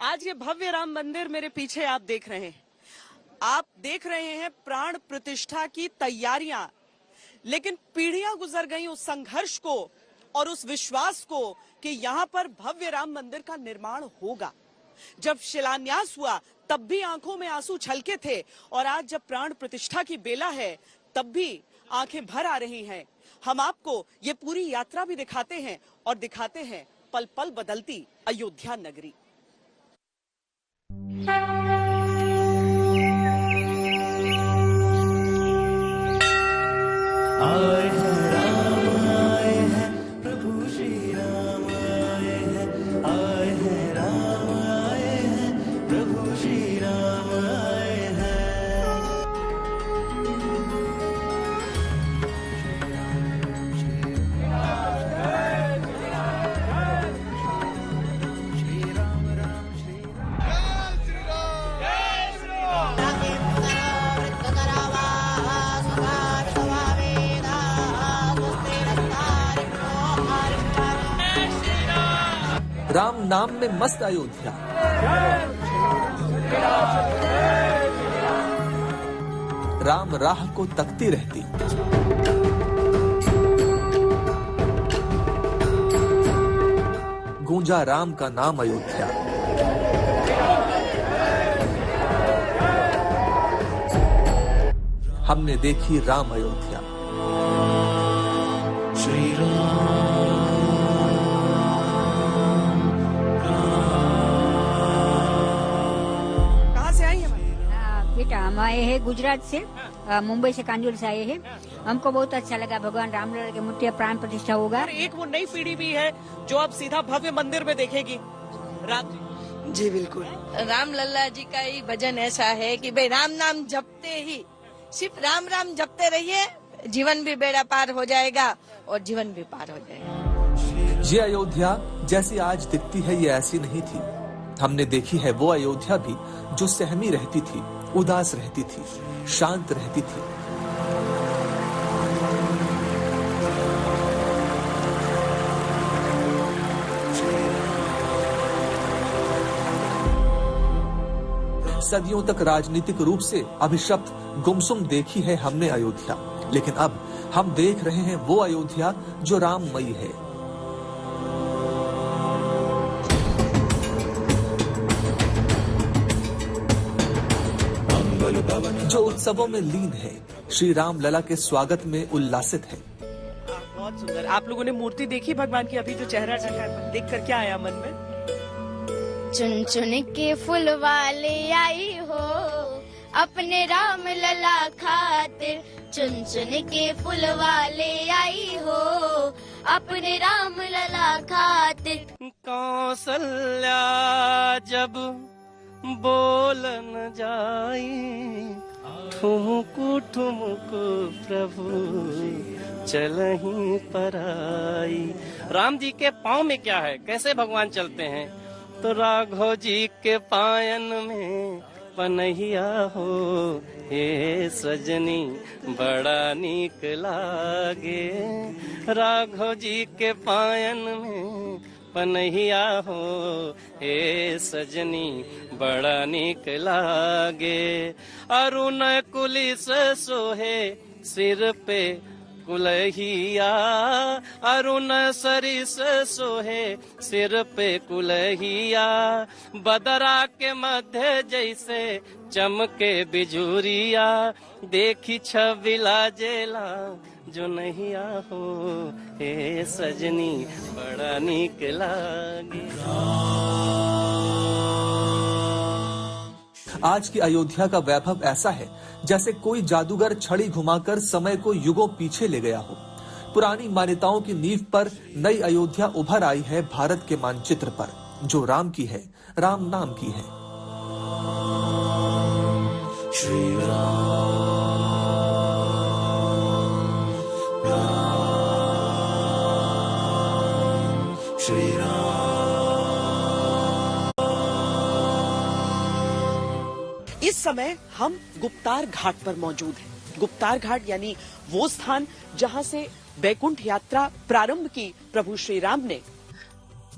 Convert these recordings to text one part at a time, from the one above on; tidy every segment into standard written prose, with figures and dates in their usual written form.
आज ये भव्य राम मंदिर मेरे पीछे आप देख रहे हैं। आप देख रहे हैं प्राण प्रतिष्ठा की तैयारियां, लेकिन पीढ़ियां गुजर गई उस संघर्ष को और उस विश्वास को कि यहां पर भव्य राम मंदिर का निर्माण होगा। जब शिलान्यास हुआ तब भी आंखों में आंसू छलके थे और आज जब प्राण प्रतिष्ठा की बेला है तब भी आंखें भर आ रही हैं। हम आपको ये पूरी यात्रा भी दिखाते हैं और दिखाते हैं पल पल बदलती अयोध्या नगरी। आए हैं राम आए हैं प्रभु श्री राम आए हैं राम आए हैं प्रभु श्री राम आए हैं। श्री राम राम श्री राम नाम में मस्त अयोध्या, राम राह को तकती रहती। गूंजा राम का नाम अयोध्या। हमने देखी राम अयोध्या। श्री राम बेटा हम आए हैं गुजरात से, मुंबई से, कांजूर से आए हैं। हमको बहुत अच्छा लगा। भगवान रामलला के मूर्ति प्राण प्रतिष्ठा होगा। और एक वो नई पीढ़ी भी है जो अब सीधा भव्य मंदिर में देखेगी। जी बिल्कुल। रामलला जी का ही भजन ऐसा है कि भाई राम नाम जपते ही, सिर्फ राम राम जपते रहिए, जीवन भी बेड़ा पार हो जाएगा और जीवन भी पार हो जाएगा। ये अयोध्या जैसी आज दिखती है ये ऐसी नहीं थी। हमने देखी है वो अयोध्या भी जो सहमी रहती थी, उदास रहती थी, शांत रहती थी। सदियों तक राजनीतिक रूप से अभिशप्त गुमसुम देखी है हमने अयोध्या, लेकिन अब हम देख रहे हैं वो अयोध्या जो राममयी है। जो उत्सवों में लीन है, श्री राम लला के स्वागत में उल्लासित है। बहुत सुंदर। आप लोगों ने मूर्ति देखी भगवान की? अभी जो चेहरा देख कर क्या आया मन में? चुन चुन के फूल वाले आई हो अपने राम लला खातिर, चुन चुन के फूल वाले आई हो अपने राम लला खातिर। कौसल्या जब बोलन जाई, ठुमकु ठुमकु प्रभु चलहीं पराई। राम जी के पाँव में क्या है, कैसे भगवान चलते हैं? तो राघव जी के पायन में पनहिया हो, हे सजनी बड़ा नीक लागे। राघव जी के पायन में पनहिया हो, हे सजनी बड़ा नीक लागे। अरुण कुलिस सोहे सिर पे कुलहिया, अरुण सरिस सोहे सिर पे कुलहिया। बदरा के मध्य जैसे चमके बिजुरिया, देखी छबिला जेला जो नहिया हो, हे सजनी बड़ा नीक लागे। आज की अयोध्या का वैभव ऐसा है जैसे कोई जादूगर छड़ी घुमाकर समय को युगों पीछे ले गया हो। पुरानी मान्यताओं की नींव पर नई अयोध्या उभर आई है भारत के मानचित्र पर, जो राम की है, राम नाम की है। श्री राम श्री राम। इस समय हम गुप्तार घाट पर मौजूद हैं। गुप्तार घाट यानी वो स्थान जहां से बैकुंठ यात्रा प्रारंभ की प्रभु श्री राम ने।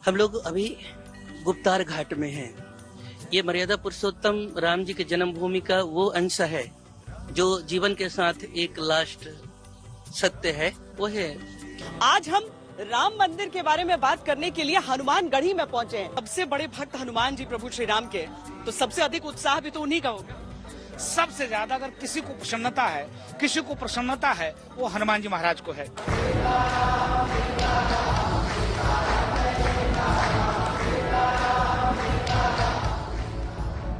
हम लोग अभी गुप्तार घाट में हैं। ये मर्यादा पुरुषोत्तम राम जी के जन्मभूमि का वो अंश है जो जीवन के साथ एक लास्ट सत्य है, वो है। आज हम राम मंदिर के बारे में बात करने के लिए हनुमानगढ़ी में पहुंचे हैं। सबसे बड़े भक्त हनुमान जी प्रभु श्री राम के, तो सबसे अधिक उत्साह भी तो उन्हीं का होगा। सबसे ज्यादा अगर किसी को प्रसन्नता है वो हनुमान जी महाराज को है।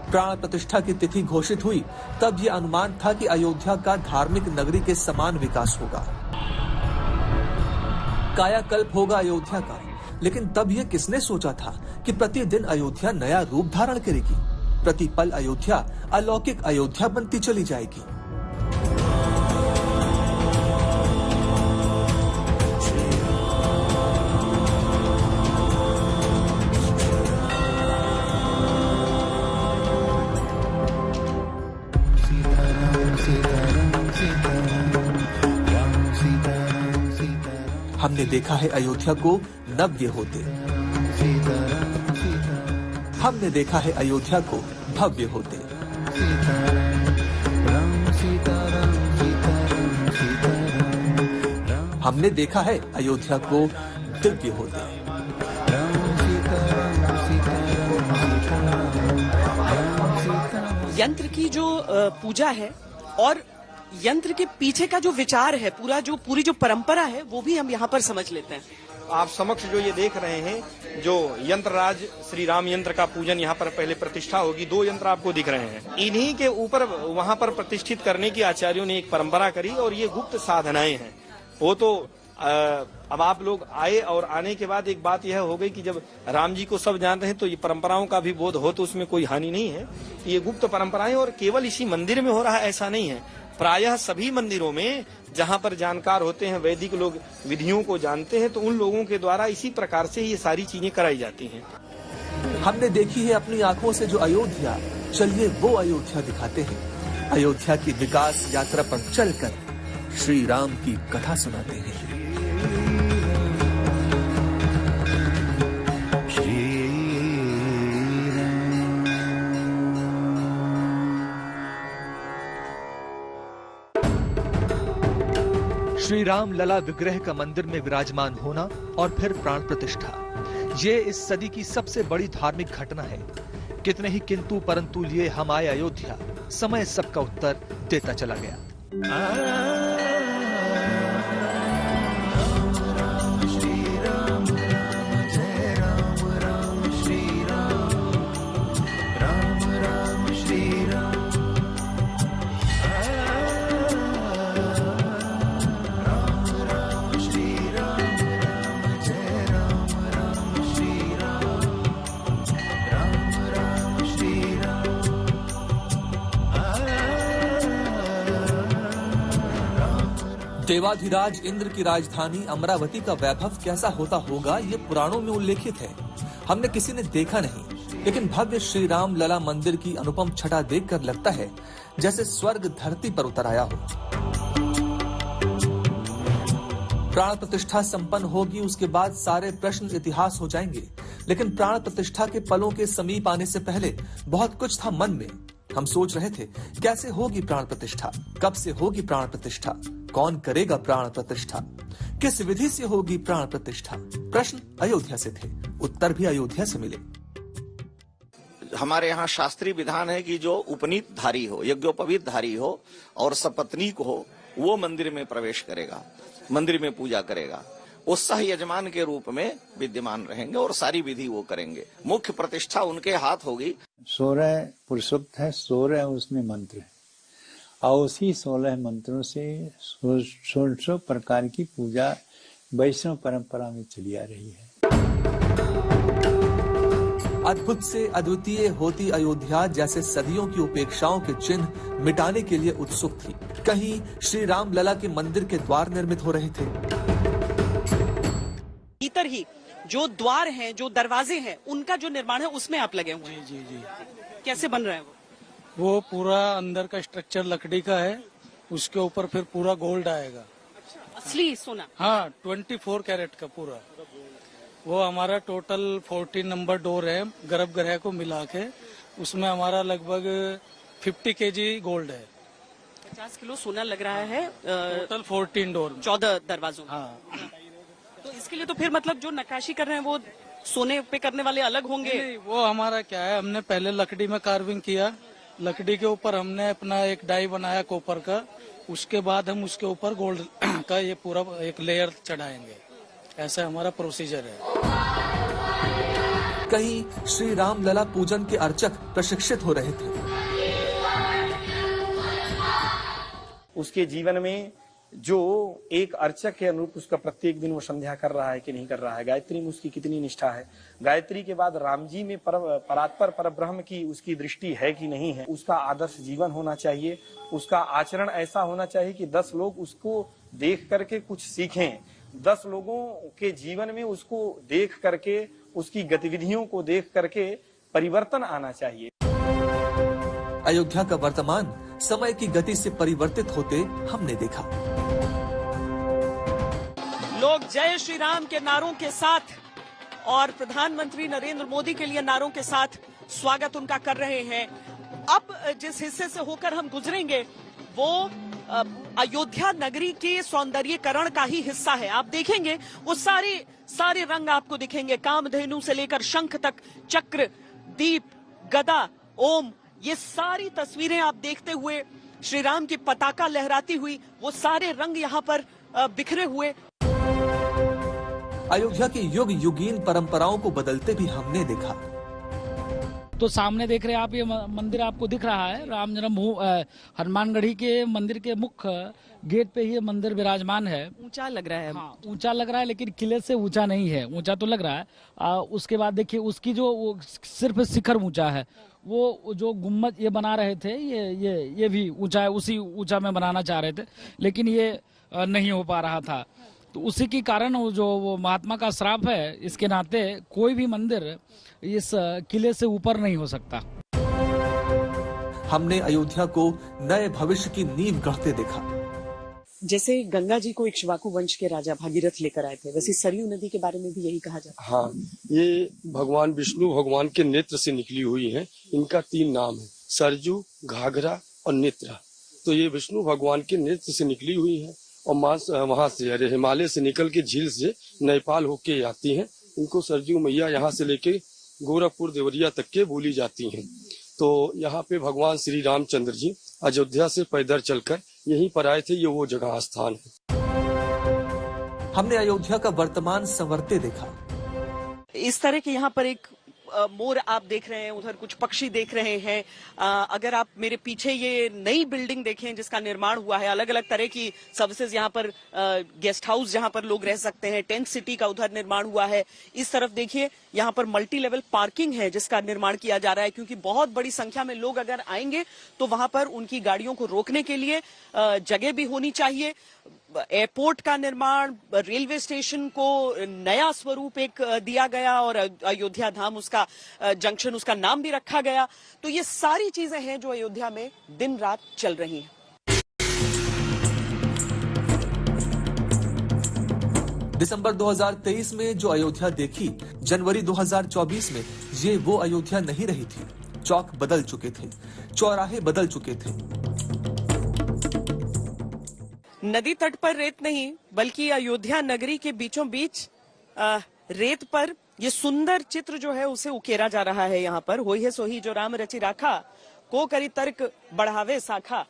प्राण प्रतिष्ठा की तिथि घोषित हुई तब ये अनुमान था कि अयोध्या का धार्मिक नगरी के समान विकास होगा, कायाकल्प होगा अयोध्या का। लेकिन तब ये किसने सोचा था कि प्रतिदिन अयोध्या नया रूप धारण करेगी, प्रतिपल अयोध्या अलौकिक अयोध्या बनती चली जाएगी। हमने देखा है अयोध्या को नव्य होते, हमने देखा है अयोध्या को भव्य होते, हमने देखा है अयोध्या को दिव्य होते। यंत्र की जो पूजा है और यंत्र के पीछे का जो विचार है, पूरी जो परंपरा है, वो भी हम यहाँ पर समझ लेते हैं। आप समक्ष जो ये देख रहे हैं, जो यंत्र राज श्री राम यंत्र का पूजन यहाँ पर पहले प्रतिष्ठा होगी। 2 यंत्र आपको दिख रहे हैं। इन्हीं के ऊपर वहाँ पर प्रतिष्ठित करने की आचार्यों ने एक परंपरा करी और ये गुप्त साधनाएं हैं। वो तो अब आप लोग आए और आने के बाद एक बात यह हो गई कि जब राम जी को सब जान रहे हैं तो ये परंपराओं का भी बोध हो तो उसमें कोई हानि नहीं है। ये गुप्त परंपराएं और केवल इसी मंदिर में हो रहा है ऐसा नहीं है। प्रायः सभी मंदिरों में जहाँ पर जानकार होते हैं, वैदिक लोग विधियों को जानते हैं, तो उन लोगों के द्वारा इसी प्रकार से ये सारी चीजें कराई जाती हैं। हमने देखी है अपनी आंखों से जो अयोध्या, चलिए वो अयोध्या दिखाते हैं। अयोध्या की विकास यात्रा पर चलकर श्री राम की कथा सुनाते हैं। श्री राम लला विग्रह का मंदिर में विराजमान होना और फिर प्राण प्रतिष्ठा, ये इस सदी की सबसे बड़ी धार्मिक घटना है। कितने ही किंतु परंतु लिए हम आए अयोध्या, समय सबका उत्तर देता चला गया। देवाधिराज इंद्र की राजधानी अमरावती का वैभव कैसा होता होगा, ये पुराणों में उल्लेखित है। हमने किसी ने देखा नहीं, लेकिन भव्य श्री राम लला मंदिर की अनुपम छटा देखकर लगता है जैसे स्वर्ग धरती पर उतर आया हो। प्राण प्रतिष्ठा संपन्न होगी, उसके बाद सारे प्रश्न इतिहास हो जाएंगे। लेकिन प्राण प्रतिष्ठा के पलों के समीप आने से पहले बहुत कुछ था मन में। हम सोच रहे थे कैसे होगी प्राण प्रतिष्ठा, कब से होगी प्राण प्रतिष्ठा, कौन करेगा प्राण प्रतिष्ठा, किस विधि से होगी प्राण प्रतिष्ठा। प्रश्न अयोध्या से थे, उत्तर भी अयोध्या से मिले। हमारे यहाँ शास्त्रीय विधान है कि जो उपनीत धारी हो, यज्ञोपवीत धारी हो और सपत्नीक हो, वो मंदिर में प्रवेश करेगा, मंदिर में पूजा करेगा। वो सह यजमान के रूप में विद्यमान रहेंगे और सारी विधि वो करेंगे। मुख्य प्रतिष्ठा उनके हाथ होगी। 16 पुरुषोक्त है, 16 उसमें मंत्र है और उसी 16 मंत्रों से 16 प्रकार की पूजा वैष्णव परंपरा में चली आ रही है। अद्भुत से अद्वितीय होती अयोध्या जैसे सदियों की उपेक्षाओं के चिन्ह मिटाने के लिए उत्सुक थी। कहीं श्री राम लला के मंदिर के द्वार निर्मित हो रहे थे। भीतर ही जो द्वार हैं, जो दरवाजे हैं, उनका जो निर्माण है उसमें आप लगे हुए हैं। जी जी। कैसे बन रहा है वो पूरा अंदर का स्ट्रक्चर लकड़ी का है, उसके ऊपर फिर पूरा गोल्ड आएगा। असली सोना? हाँ, 24 कैरेट का पूरा। वो हमारा टोटल 14 नंबर डोर है, गर्भगृह को मिला के उसमें हमारा लगभग 50 kg गोल्ड है। 50 किलो सोना लग रहा है टोटल 14 डोर में। 14 दरवाजों में। हाँ, तो इसके लिए तो फिर मतलब जो नक्काशी कर रहे हैं वो सोने पे करने वाले अलग होंगे। नहीं, वो हमारा क्या है, हमने पहले लकड़ी में कार्विंग किया, लकड़ी के ऊपर हमने अपना एक डाई बनाया कॉपर का, उसके बाद हम उसके ऊपर गोल्ड का ये पूरा एक लेयर चढ़ाएंगे। ऐसा हमारा प्रोसीजर है। कहीं श्री राम लला पूजन के अर्चक प्रशिक्षित हो रहे थे। उसके जीवन में जो एक अर्चक के अनुरूप उसका प्रत्येक दिन वो संध्या कर रहा है कि नहीं कर रहा है, गायत्री में उसकी कितनी निष्ठा है, गायत्री के बाद राम जी में परात्पर परब्रह्म की उसकी दृष्टि है कि नहीं है, उसका आदर्श जीवन होना चाहिए, उसका आचरण ऐसा होना चाहिए कि 10 लोग उसको देख करके कुछ सीखें, 10 लोगों के जीवन में उसको देख करके, उसकी गतिविधियों को देख करके परिवर्तन आना चाहिए। अयोध्या का वर्तमान समय की गति से परिवर्तित होते हमने देखा। लोग जय श्री राम के नारों के साथ और प्रधानमंत्री नरेंद्र मोदी के लिए नारों के साथ स्वागत उनका कर रहे हैं। अब जिस हिस्से से होकर हम गुजरेंगे वो अयोध्या नगरी के सौंदर्यीकरण का ही हिस्सा है। आप देखेंगे वो सारे रंग आपको दिखेंगे, कामधेनु से लेकर शंख तक, चक्र, दीप, गदा, ओम, ये सारी तस्वीरें आप देखते हुए, श्री राम की पताका लहराती हुई, वो सारे रंग यहाँ पर बिखरे हुए। अयोध्या की युग युगीन परंपराओं को बदलते भी हमने देखा। तो सामने देख रहे हैं आप, ये मंदिर आपको दिख रहा है, राम जन्मभूमि हनुमानगढ़ी के मंदिर के मुख्य गेट पे ही मंदिर विराजमान है। ऊंचा लग रहा है। हाँ, ऊंचा लग रहा है, लेकिन किले से ऊंचा नहीं है, ऊंचा तो लग रहा है। उसके बाद देखिए उसकी जो सिर्फ शिखर ऊंचा है, वो जो गुम्बद ये बना रहे थे, ये भी ऊंचा है, उसी ऊंचा में बनाना चाह रहे थे, लेकिन ये नहीं हो पा रहा था। तो उसी के कारण वो महात्मा का श्राप है, इसके नाते कोई भी मंदिर इस किले से ऊपर नहीं हो सकता। हमने अयोध्या को नए भविष्य की नींव गढ़ते देखा। जैसे गंगा जी को इक्ष्वाकु वंश के राजा भागीरथ लेकर आए थे, वैसे सरयू नदी के बारे में भी यही कहा जाता है। हाँ, ये भगवान विष्णु भगवान के नेत्र से निकली हुई है। इनका 3 नाम है, सरजू, घाघरा और नेत्रा। तो ये विष्णु भगवान के नेत्र से निकली हुई है और वहां से अरे हिमालय से निकल के झील से नेपाल होके आती हैं। इनको सरजू मैया यहाँ से लेके गोरखपुर देवरिया तक के बोली जाती हैं। तो यहाँ पे भगवान श्री रामचंद्र जी अयोध्या से पैदल चलकर यहीं पर आए थे, ये वो जगह स्थान है। हमने अयोध्या का वर्तमान संवरते देखा। इस तरह के यहाँ पर एक मोर आप देख रहे हैं, उधर कुछ पक्षी देख रहे हैं। अगर आप मेरे पीछे ये नई बिल्डिंग देखें जिसका निर्माण हुआ है, अलग अलग तरह की सर्विसेज यहाँ पर, गेस्ट हाउस जहाँ पर लोग रह सकते हैं, टेंट सिटी का उधर निर्माण हुआ है। इस तरफ देखिए यहाँ पर मल्टी लेवल पार्किंग है जिसका निर्माण किया जा रहा है, क्योंकि बहुत बड़ी संख्या में लोग अगर आएंगे तो वहां पर उनकी गाड़ियों को रोकने के लिए जगह भी होनी चाहिए। एयरपोर्ट का निर्माण, रेलवे स्टेशन को नया स्वरूप एक दिया गया और अयोध्या धाम उसका जंक्शन, उसका नाम भी रखा गया। तो ये सारी चीजें हैं जो अयोध्या में दिन रात चल रही हैं। दिसंबर 2023 में जो अयोध्या देखी, जनवरी 2024 में ये वो अयोध्या नहीं रही थी। चौक बदल चुके थे, चौराहे बदल चुके थे। नदी तट पर रेत नहीं, बल्कि अयोध्या नगरी के बीचों बीच रेत पर ये सुंदर चित्र जो है उसे उकेरा जा रहा है। यहाँ पर होई है सोही जो राम रचि राखा, को करी तर्क बढ़ावे साखा।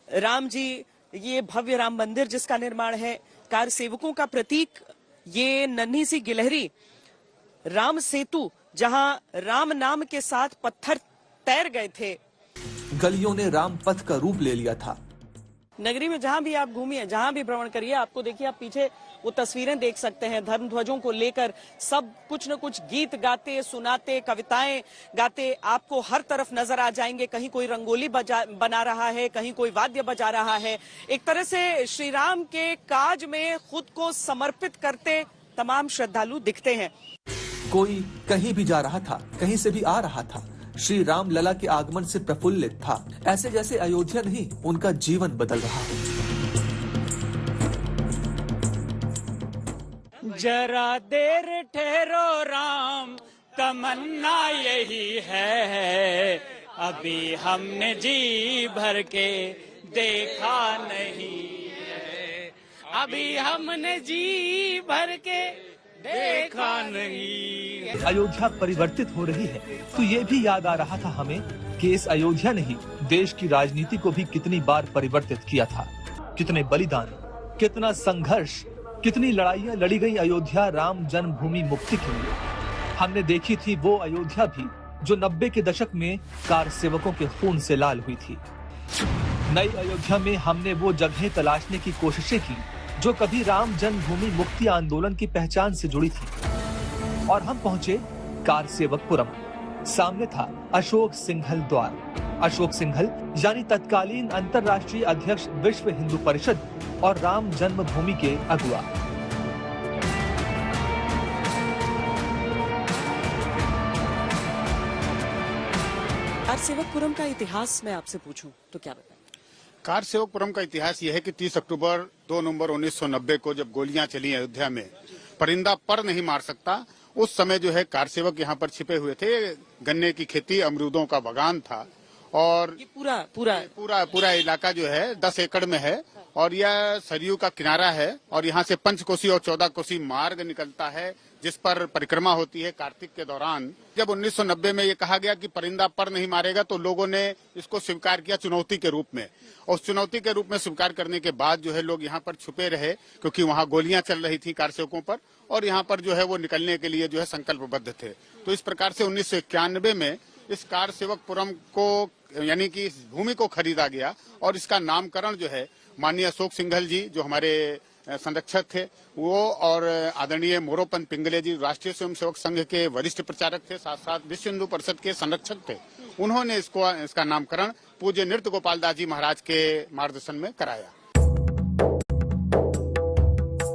राम जी, ये भव्य राम मंदिर जिसका निर्माण है, कार सेवकों का प्रतीक ये नन्ही सी गिलहरी, राम सेतु जहां राम नाम के साथ पत्थर तैर गए थे। गलियों ने राम पथ का रूप ले लिया था। नगरी में जहां भी आप घूमिए, जहां भी भ्रमण करिए, आपको देखिए, आप पीछे वो तस्वीरें देख सकते हैं, धर्म ध्वजों को लेकर सब कुछ न कुछ गीत गाते, सुनाते, कविताएं गाते आपको हर तरफ नजर आ जाएंगे। कहीं कोई रंगोली बना रहा है, कहीं कोई वाद्य बजा रहा है। एक तरह से श्री राम के काज में खुद को समर्पित करते तमाम श्रद्धालु दिखते हैं। कोई कहीं भी जा रहा था, कहीं से भी आ रहा था, श्री राम लला के आगमन से प्रफुल्लित था, ऐसे जैसे अयोध्या नहीं उनका जीवन बदल रहा हो। जरा देर ठहरो राम, तमन्ना यही है, अभी हमने जी भर के देखा नहीं है, अभी हमने जी भर के देखा नहीं। अयोध्या परिवर्तित हो रही है तो ये भी याद आ रहा था हमें कि इस अयोध्या ने ही देश की राजनीति को भी कितनी बार परिवर्तित किया था। कितने बलिदान, कितना संघर्ष, कितनी लड़ाइयां लड़ी गई अयोध्या राम जन्मभूमि मुक्ति के लिए। हमने देखी थी वो अयोध्या भी जो 90 के दशक में कार सेवकों के खून से लाल हुई थी। नई अयोध्या में हमने वो जगहें तलाशने की कोशिशें की जो कभी राम जन्मभूमि मुक्ति आंदोलन की पहचान से जुड़ी थी, और हम पहुंचे कार सेवकपुरम। सामने था अशोक सिंघल द्वार। अशोक सिंघल यानी तत्कालीन अंतर्राष्ट्रीय अध्यक्ष विश्व हिंदू परिषद और राम जन्मभूमि के अगुआ। कार सेवकपुरम का इतिहास मैं आपसे पूछूं तो क्या बताएं? कार सेवकपुरम का इतिहास यह है कि 30 अक्टूबर 2 नवंबर 1990 को जब गोलियां चली अयोध्या में, परिंदा पर नहीं मार सकता, उस समय जो है कार सेवक यहाँ पर छिपे हुए थे। गन्ने की खेती, अमरूदों का बागान था और ये पूरा इलाका जो है 10 एकड़ में है और यह सरयू का किनारा है और यहाँ से 5 कोसी और 14 कोसी मार्ग निकलता है जिस पर परिक्रमा होती है कार्तिक के दौरान। जब 1990 में ये कहा गया कि परिंदा पर नहीं मारेगा तो लोगों ने इसको स्वीकार किया चुनौती के रूप में। उस चुनौती के रूप में स्वीकार करने के बाद जो है लोग यहाँ पर छुपे रहे क्योंकि वहाँ गोलियां चल रही थी कार सेवकों पर और यहाँ पर जो है वो निकलने के लिए जो है संकल्पबद्ध थे। तो इस प्रकार से 1991 में इस कार सेवकपुरम को यानी कि इस भूमि को खरीदा गया और इसका नामकरण जो है माननीय अशोक सिंघल जी जो हमारे संरक्षक थे वो और आदरणीय मोरोपंत पिंगले जी राष्ट्रीय स्वयंसेवक संघ के वरिष्ठ प्रचारक थे, साथ साथ विश्व हिंदू परिषद के संरक्षक थे, उन्होंने इसका नामकरण पूज्य नृत्य गोपाल दास जी महाराज के मार्गदर्शन में कराया।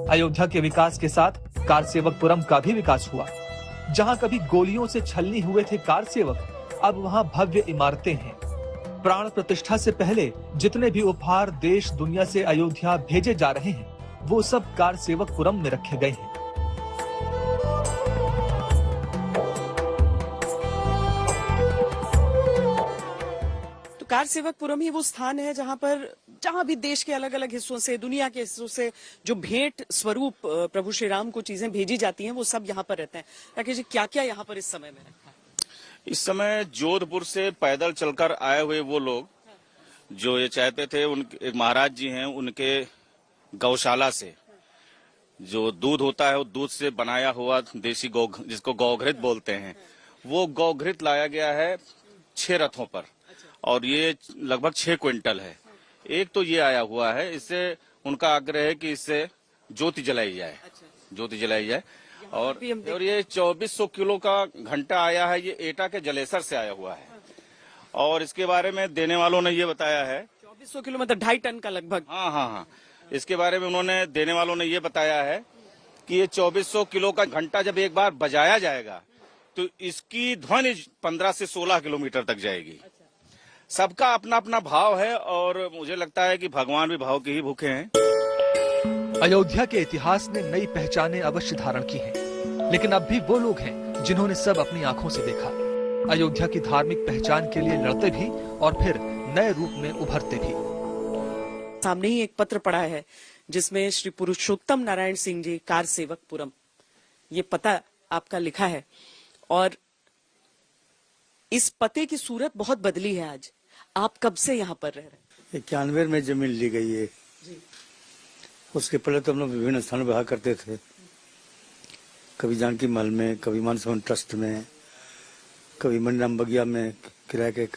अयोध्या के विकास के साथ कार सेवकपुरम का भी विकास हुआ। जहां कभी गोलियों से छलनी हुए थे कार सेवक, अब वहां भव्य इमारतें हैं। प्राण प्रतिष्ठा से पहले जितने भी उपहार देश दुनिया से अयोध्या भेजे जा रहे हैं वो सब कार सेवकपुरम में रखे गए हैं। तो कार सेवकपुरम ही वो स्थान है जहां भी देश के अलग अलग हिस्सों से, दुनिया के हिस्सों से जो भेंट स्वरूप प्रभु श्री राम को चीजें भेजी जाती हैं वो सब यहाँ पर रहते हैं। राकेश जी, क्या क्या यहाँ पर इस समय में रखा है? इस समय जोधपुर से पैदल चलकर आए हुए वो लोग जो ये चाहते थे, उनके एक महाराज जी हैं, उनके गौशाला से जो दूध होता है वो दूध से बनाया हुआ देसी गौ, जिसको गौघृत बोलते हैं, वो गौघृत लाया गया है 6 रथों पर और ये लगभग 6 क्विंटल है। एक तो ये आया हुआ है, इससे उनका आग्रह है कि इससे ज्योति जलाई जाए, ज्योति जलाई जाए। और ये 2400 किलो का घंटा आया है, ये एटा के जलेसर से आया हुआ है और इसके बारे में देने वालों ने ये बताया है 2400 किलो मतलब 2.5 टन का लगभग। हाँ। इसके बारे में उन्होंने देने वालों ने ये बताया है कि ये 2400 किलो का घंटा जब एक बार बजाया जाएगा तो इसकी ध्वनि 15 से 16 किलोमीटर तक जाएगी। सबका अपना अपना भाव है और मुझे लगता है कि भगवान भी भाव के ही भूखे हैं। अयोध्या के इतिहास ने नई पहचानें अवश्य धारण की हैं, लेकिन अब भी वो लोग हैं जिन्होंने सब अपनी आंखों से देखा। अयोध्या की धार्मिक पहचान के लिए लड़ते भी और फिर नए रूप में उभरते भी। सामने ही एक पत्र पड़ा है जिसमें श्री पुरुषोत्तम नारायण सिंह जी, कार सेवकपुरम, ये पता आपका लिखा है और इस पते की सूरत बहुत बदली है आज। आप कब से यहाँ पर रह रहे हैं? 91 में जमीन ली गई है जी। उसके पहले तो हम लोग विभिन्न स्थानों पर रहा करते थे, कभी जानकी महल में, कभी मानसवन ट्रस्ट में, कभी मंडराम बगिया में किराए के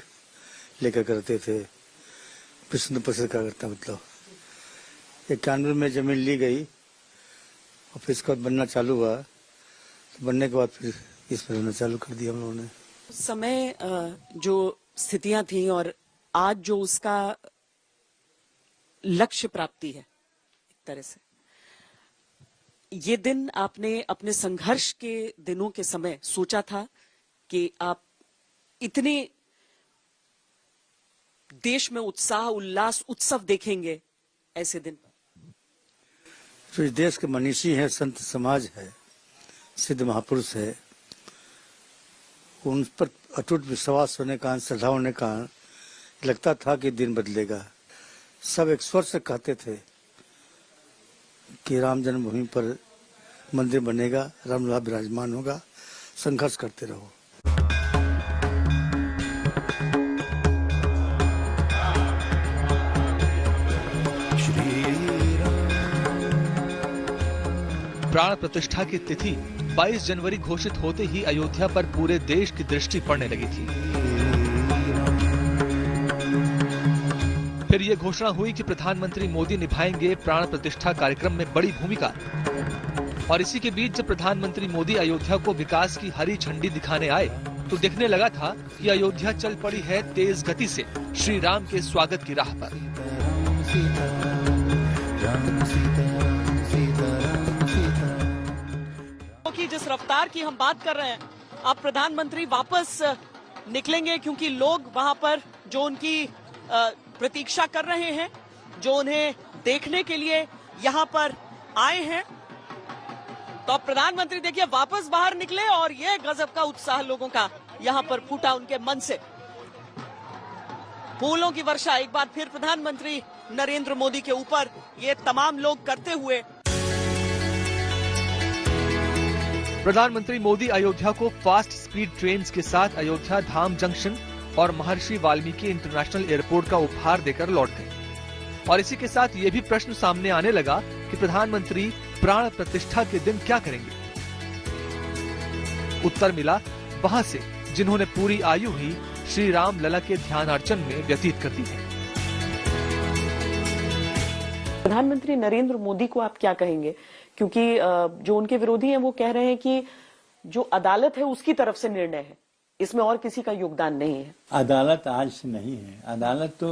लेकर करते थे। विष्णु परिषद का करता मतलब 91 में जमीन ली गई और फिर इसके बाद बनना चालू हुआ, तो बनने के बाद फिर इस पर होना चालू कर दिया हम लोगों ने। उस समय जो स्थितियां थी और आज जो उसका लक्ष्य प्राप्ति है, एक तरह से ये दिन आपने अपने संघर्ष के दिनों के समय सोचा था कि आप इतने देश में उत्साह, उल्लास, उत्सव देखेंगे ऐसे दिन? तो इस देश के मनीषी हैं, संत समाज है, सिद्ध महापुरुष है, उन पर अटूट विश्वास होने का, श्रद्धा होने का लगता था कि दिन बदलेगा। सब एक स्वर से कहते थे कि राम जन्मभूमि पर मंदिर बनेगा, रामलला विराजमान होगा, संघर्ष करते रहो। प्राण प्रतिष्ठा की तिथि 22 जनवरी घोषित होते ही अयोध्या पर पूरे देश की दृष्टि पड़ने लगी थी। फिर यह घोषणा हुई कि प्रधानमंत्री मोदी निभाएंगे प्राण प्रतिष्ठा कार्यक्रम में बड़ी भूमिका। और इसी के बीच जब प्रधानमंत्री मोदी अयोध्या को विकास की हरी झंडी दिखाने आए तो दिखने लगा था कि अयोध्या चल पड़ी है तेज गति से श्री राम के स्वागत की राह पर। कि जिस रफ्तार की हम बात कर रहे हैं, अब प्रधानमंत्री वापस निकलेंगे क्योंकि लोग वहां पर जो उनकी प्रतीक्षा कर रहे हैं, जो उन्हें देखने के लिए यहां पर आए हैं, तो अब प्रधानमंत्री देखिए वापस बाहर निकले और ये गजब का उत्साह लोगों का यहां पर फूटा उनके मन से। फूलों की वर्षा एक बार फिर प्रधानमंत्री नरेंद्र मोदी के ऊपर ये तमाम लोग करते हुए। प्रधानमंत्री मोदी अयोध्या को फास्ट स्पीड ट्रेन के साथ अयोध्या धाम जंक्शन और महर्षि वाल्मीकि इंटरनेशनल एयरपोर्ट का उपहार देकर लौट गए। और इसी के साथ ये भी प्रश्न सामने आने लगा कि प्रधानमंत्री प्राण प्रतिष्ठा के दिन क्या करेंगे। उत्तर मिला वहां से जिन्होंने पूरी आयु ही श्री राम लला के ध्यान अर्चन में व्यतीत कर दी है। प्रधानमंत्री नरेंद्र मोदी को आप क्या कहेंगे, क्योंकि जो उनके विरोधी हैं वो कह रहे हैं कि जो अदालत है उसकी तरफ से निर्णय है, इसमें और किसी का योगदान नहीं है। अदालत आज से नहीं है, अदालत तो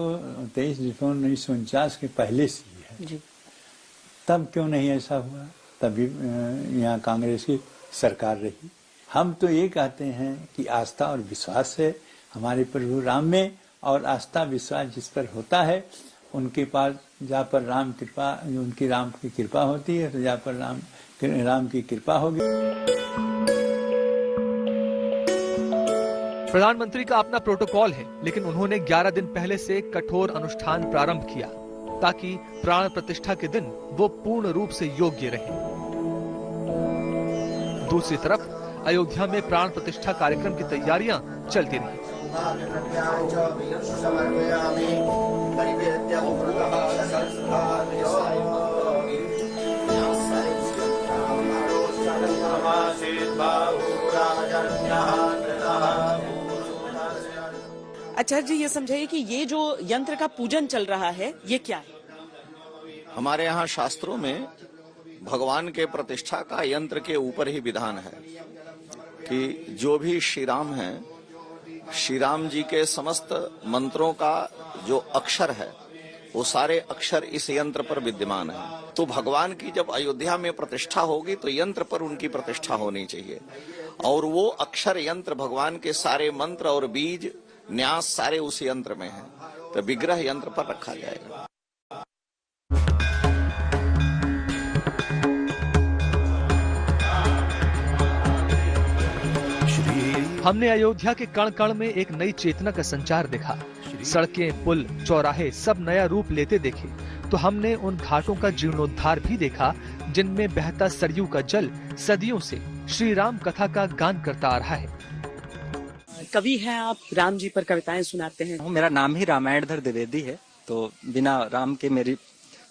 23 दिसंबर 1949 के पहले से ही है जी। तब क्यों नहीं ऐसा हुआ? तभी यहाँ कांग्रेस की सरकार रही। हम तो ये कहते हैं कि आस्था और विश्वास है हमारे प्रभु राम में, और आस्था विश्वास जिस पर होता है उनके पास जहाँ पर राम कृपा, उनकी राम की कृपा होती है, तो जहाँ पर राम की कृपा होगी। प्रधानमंत्री का अपना प्रोटोकॉल है, लेकिन उन्होंने 11 दिन पहले से कठोर अनुष्ठान प्रारंभ किया ताकि प्राण प्रतिष्ठा के दिन वो पूर्ण रूप से योग्य रहे। दूसरी तरफ अयोध्या में प्राण प्रतिष्ठा कार्यक्रम की तैयारियां चलती रही। आचार्य जी ये समझाइए कि ये जो यंत्र का पूजन चल रहा है ये क्या है? हमारे यहाँ शास्त्रों में भगवान के प्रतिष्ठा का यंत्र के ऊपर ही विधान है कि जो भी श्री राम हैं, श्री राम जी के समस्त मंत्रों का जो अक्षर है वो सारे अक्षर इस यंत्र पर विद्यमान है। तो भगवान की जब अयोध्या में प्रतिष्ठा होगी तो यंत्र पर उनकी प्रतिष्ठा होनी चाहिए, और वो अक्षर यंत्र भगवान के सारे मंत्र और बीज न्यास सारे उस यंत्र में है, तो विग्रह यंत्र पर रखा जाएगा। हमने अयोध्या के कण कण में एक नई चेतना का संचार देखा। सड़कें, पुल, चौराहे सब नया रूप लेते देखे तो हमने उन घाटों का जीर्णोद्धार भी देखा जिनमें बहता सरयू का जल सदियों से श्री राम कथा का गान करता आ रहा है। कवि हैं आप, राम जी पर कविताएं सुनाते हैं। मेरा नाम ही रामायणधर द्विवेदी है, तो बिना राम के मेरी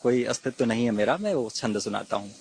कोई अस्तित्व नहीं है मेरा। मैं वो छंद सुनाता हूँ।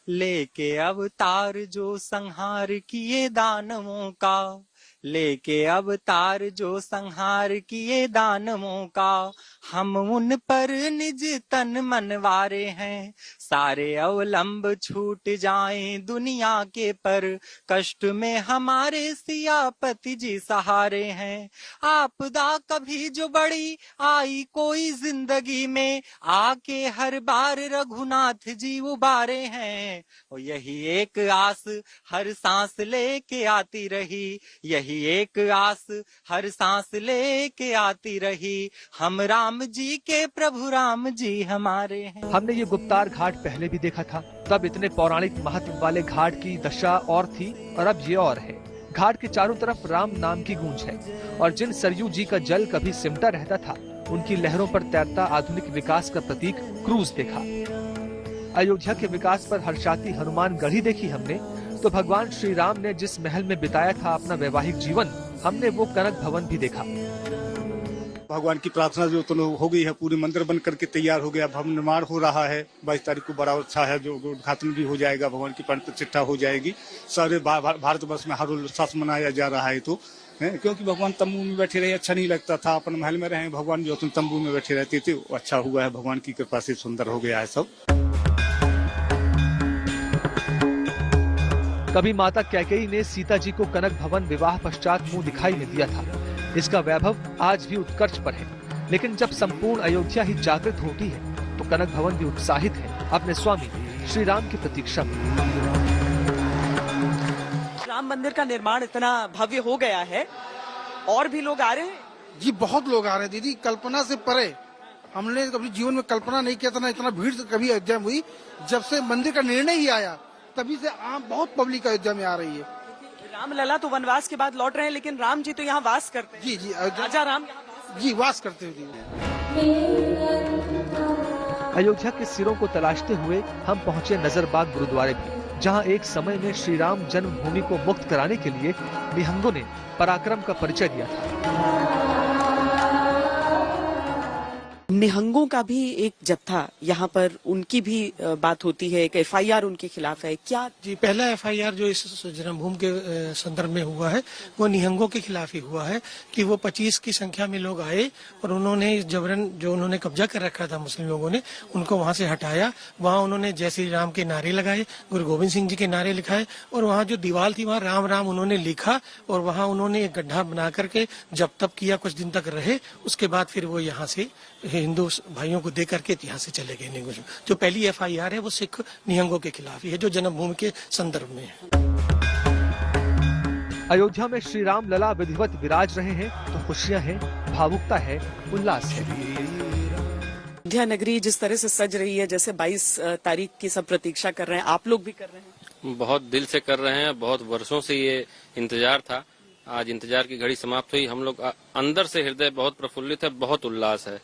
लेके अवतार जो संहार किए दानवों का, लेके अवतार जो संहार किए दानवों का, हम उन पर निज तन मनवारे हैं। सारे अवलंब छूट जाएं दुनिया के पर, कष्ट में हमारे सियापति जी सहारे हैं। आपदा कभी जो बड़ी आई कोई जिंदगी में, आके हर बार रघुनाथ जी उबारे हैं। और यही एक आस हर सांस लेके आती रही, यही एक आस हर सांस लेके आती रही, हम राम जी के प्रभु राम जी हमारे हैं। हमने ये गुप्तार घाट पहले भी देखा था, तब इतने पौराणिक महत्व वाले घाट की दशा और थी और अब ये और है। घाट के चारों तरफ राम नाम की गूंज है और जिन सरयू जी का जल कभी सिमटा रहता था, उनकी लहरों पर तैरता आधुनिक विकास का प्रतीक क्रूज देखा। अयोध्या के विकास पर हर्षाती हनुमान गढ़ी देखी हमने, तो भगवान श्री राम ने जिस महल में बिताया था अपना वैवाहिक जीवन, हमने वो कनक भवन भी देखा। भगवान की प्रार्थना जो तो हो गई है, पूरी मंदिर बन करके तैयार हो गया, भवन निर्माण हो रहा है। 22 तारीख को बड़ा अच्छा है, जो उद्घाटन भी हो जाएगा, भगवान की प्राण प्रतिष्ठा हो जाएगी। सारे भारतवर्ष में हर उल्लास मनाया जा रहा है। तो क्योंकि भगवान तंबू में बैठे रहे अच्छा नहीं लगता था, अपन महल में रहे, भगवान जो तंबू में बैठे रहते थे, वो अच्छा हुआ है, भगवान की कृपा से सुंदर हो गया है सब। कभी माता कैकेयी ने सीता जी को कनक भवन विवाह पश्चात मुंह दिखाई में दिया था। इसका वैभव आज भी उत्कर्ष पर है, लेकिन जब संपूर्ण अयोध्या ही जागृत होती है तो कनक भवन भी उत्साहित है अपने स्वामी श्री राम की प्रतीक्षा में। राम मंदिर का निर्माण इतना भव्य हो गया है, और भी लोग आ रहे हैं? जी बहुत लोग आ रहे हैं दीदी, कल्पना से परे। हमने कभी जीवन में कल्पना नहीं किया था, इतना भीड़ कभी अयोध्या में हुई। जब से मंदिर का निर्णय ही आया, तभी से आम बहुत पब्लिक अयोध्या में आ रही है। राम लला तो वनवास के बाद लौट रहे हैं, लेकिन राम जी तो यहाँ वास करते हैं। जी राजा राम जी वास करते हैं। अयोध्या के सिरों को तलाशते हुए हम पहुँचे नजरबाग गुरुद्वारे में, जहाँ एक समय में श्री राम जन्मभूमि को मुक्त कराने के लिए निहंगों ने पराक्रम का परिचय दिया था। निहंगों का भी एक जत्था यहाँ पर, उनकी भी बात होती है, एक FIR उनके खिलाफ है क्या? जी पहला FIR जो इस जन्मभूमि के संदर्भ में हुआ है वो निहंगों के खिलाफ ही हुआ है कि वो 25 की संख्या में लोग आए और उन्होंने जबरन जो उन्होंने कब्जा कर रखा था मुस्लिम लोगों ने, उनको वहाँ से हटाया। वहाँ उन्होंने जय श्री राम के नारे लगाए, गुरु गोविंद सिंह जी के नारे लिखाए, और वहाँ जो दीवार थी वहाँ राम राम उन्होंने लिखा, और वहाँ उन्होंने एक गड्ढा बना करके जब तब किया, कुछ दिन तक रहे। उसके बाद फिर वो यहाँ से हिंदू भाइयों को दे करके यहाँ से चले गए। निहंगों जो पहली FIR है वो सिख निहंगों के खिलाफ ही है, जो जन्मभूमि के संदर्भ में है। अयोध्या में श्री राम लला विधिवत विराज रहे हैं तो खुशियां हैं, भावुकता है, उल्लास है। अयोध्या नगरी जिस तरह से सज रही है, जैसे 22 तारीख की सब प्रतीक्षा कर रहे हैं, आप लोग भी कर रहे हैं? बहुत दिल से कर रहे हैं, बहुत वर्षों से ये इंतजार था। आज इंतजार की घड़ी समाप्त हुई। हम लोग अंदर से हृदय बहुत प्रफुल्लित है, बहुत उल्लास है।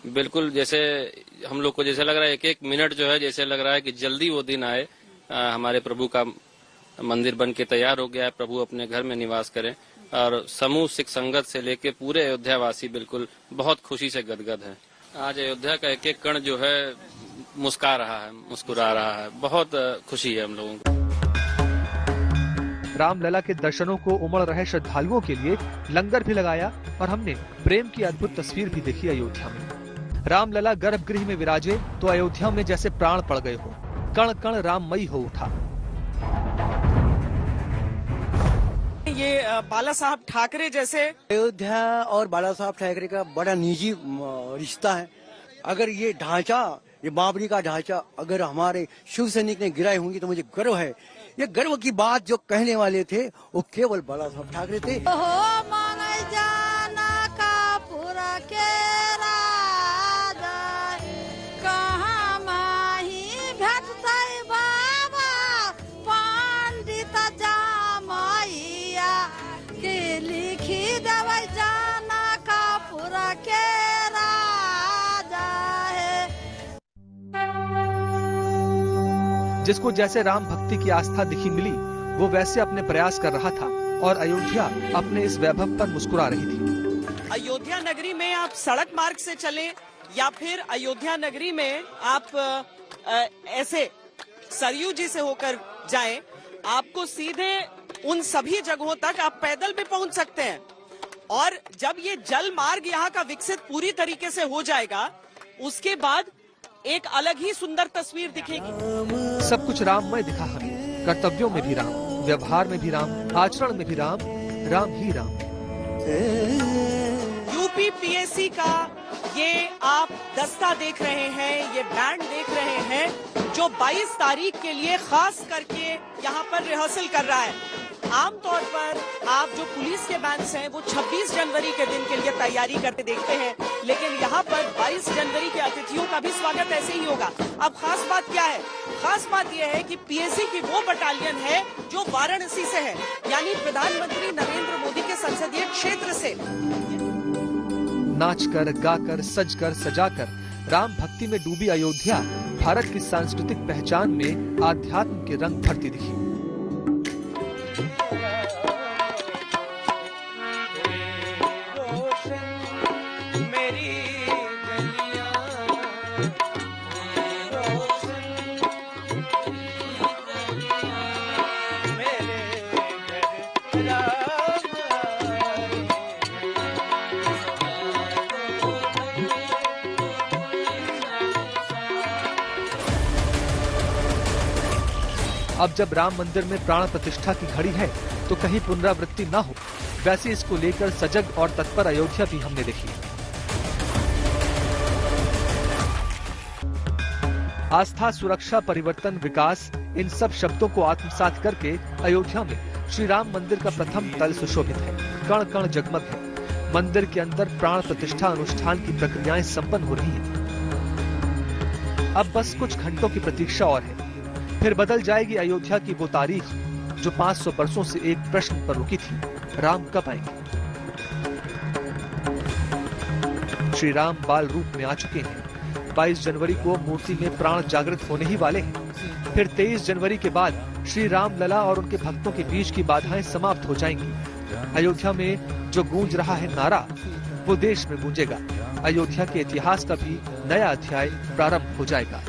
बिल्कुल जैसे हम लोग को जैसे लग रहा है, एक एक मिनट जो है जैसे लग रहा है कि जल्दी वो दिन आए। हमारे प्रभु का मंदिर बन के तैयार हो गया है, प्रभु अपने घर में निवास करें, और समूह सिख संगत से लेके पूरे अयोध्या वासी बिल्कुल बहुत खुशी से गदगद है। आज अयोध्या का एक एक कण जो है मुस्कुरा रहा है। बहुत खुशी है हम लोगों को। रामलला के दर्शनों को उमड़ रहे श्रद्धालुओं के लिए लंगर भी लगाया और हमने प्रेम की अद्भुत तस्वीर भी देखी अयोध्या में। रामलला गर्भगृह में विराजे तो अयोध्या में जैसे प्राण पड़ गए हो, कण कण राममयी हो उठा। ये बाला साहब ठाकरे जैसे, अयोध्या और बाला साहब ठाकरे का बड़ा निजी रिश्ता है। अगर ये ढांचा, ये बाबरी का ढांचा अगर हमारे शिव सैनिक ने गिराए होंगे तो मुझे गर्व है। ये गर्व की बात जो कहने वाले थे वो केवल बाला साहब ठाकरे थे। जिसको जैसे राम भक्ति की आस्था दिखी मिली, वो वैसे अपने प्रयास कर रहा था और अयोध्या अपने इस वैभव पर मुस्कुरा रही थी। अयोध्या नगरी में आप सड़क मार्ग से चलें या फिर अयोध्या नगरी में आप ऐसे सरयू जी से होकर जाएं, आपको सीधे उन सभी जगहों तक आप पैदल भी पहुंच सकते हैं। और जब ये जल मार्ग यहाँ का विकसित पूरी तरीके से हो जाएगा, उसके बाद एक अलग ही सुंदर तस्वीर दिखेगी। सब कुछ राममय दिखा हमें, कर्तव्यों में भी राम, व्यवहार में भी राम, आचरण में भी राम, राम ही राम। UPPSC का ये आप दस्ता देख रहे हैं, ये बैंड देख रहे हैं, जो 22 तारीख के लिए खास करके यहाँ पर रिहर्सल कर रहा है। आमतौर पर आप जो पुलिस के बैंड्स हैं वो 26 जनवरी के दिन के लिए तैयारी करते देखते हैं, लेकिन यहाँ पर 22 जनवरी के अतिथियों का भी स्वागत ऐसे ही होगा। अब खास बात क्या है? खास बात यह है कि पीएसी की वो बटालियन है जो वाराणसी से है, यानी प्रधानमंत्री नरेंद्र मोदी के संसदीय क्षेत्र से। नाचकर, गाकर, सजकर, सजाकर राम भक्ति में डूबी अयोध्या भारत की सांस्कृतिक पहचान में आध्यात्म के रंग भरती दिखी। अब जब राम मंदिर में प्राण प्रतिष्ठा की घड़ी है तो कहीं पुनरावृत्ति न हो, वैसे इसको लेकर सजग और तत्पर अयोध्या भी हमने देखी। आस्था, सुरक्षा, परिवर्तन, विकास, इन सब शब्दों को आत्मसात करके अयोध्या में श्री राम मंदिर का प्रथम तल सुशोभित है, कण कण जगमग है। मंदिर के अंदर प्राण प्रतिष्ठा अनुष्ठान की प्रक्रियाएं संपन्न हो रही हैं। अब बस कुछ घंटों की प्रतीक्षा और है, फिर बदल जाएगी अयोध्या की वो तारीख जो 500 वर्षों से एक प्रश्न पर रुकी थी, राम कब आएंगे। श्री राम बाल रूप में आ चुके हैं। 22 जनवरी को मूर्ति में प्राण जागृत होने ही वाले हैं। फिर 23 जनवरी के बाद श्री राम लला और उनके भक्तों के बीच की बाधाएं समाप्त हो जाएंगी। अयोध्या में जो गूंज रहा है नारा, वो देश में गूंजेगा। अयोध्या के इतिहास का भी नया अध्याय प्रारंभ हो जाएगा।